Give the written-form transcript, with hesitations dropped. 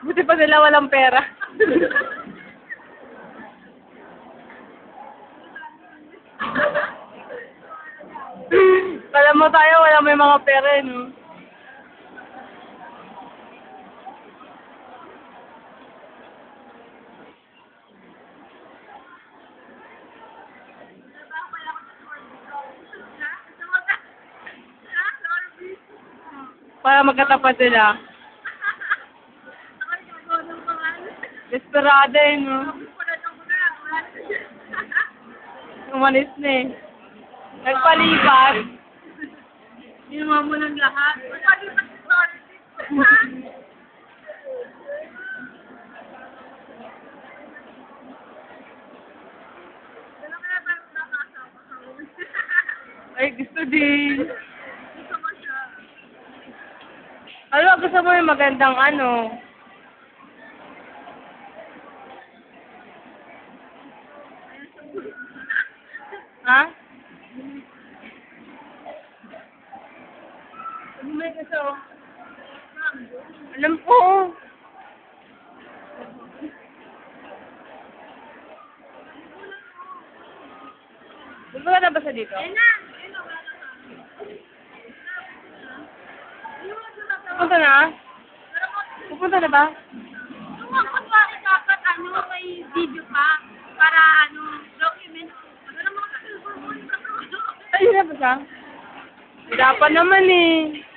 Buti pa sila walang pera. Kala mo tayo, wala may mga pera, eh, no? Para magkatapat sila. Desperado, eh, no? Umalis na, eh. Nagpalipat. Ginawa mo ng lahat. Nagpalipat si Sorry. Ay, gusto din. Gusto mo siya. Ano, gusto mo yung magandang ano? Ha? May gusto. Alam ko. Gusto ka na ba sa dito? Ayun na. Ayun na, wala na sa akin. Pupunta na? Pupunta na ba? Tumakot ba ako dapat may video pa para document. Ano naman kasi Ayun na ba siya? Wala pa naman, eh.